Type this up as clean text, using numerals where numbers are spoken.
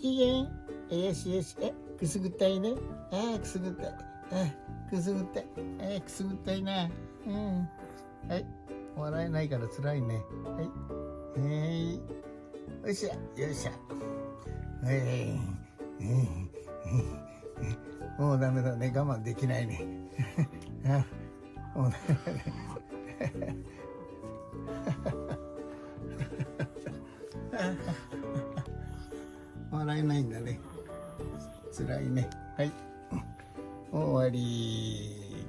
いいえ。よしよし。くすぐったいね。くすぐったい。くすぐったい。くすぐったいな。はい。笑えないから辛いね。はい。よっしゃ。よっしゃ。もうダメだね。我慢できないね。もうダメだね。笑えないんだね。辛いね。はい。終わり。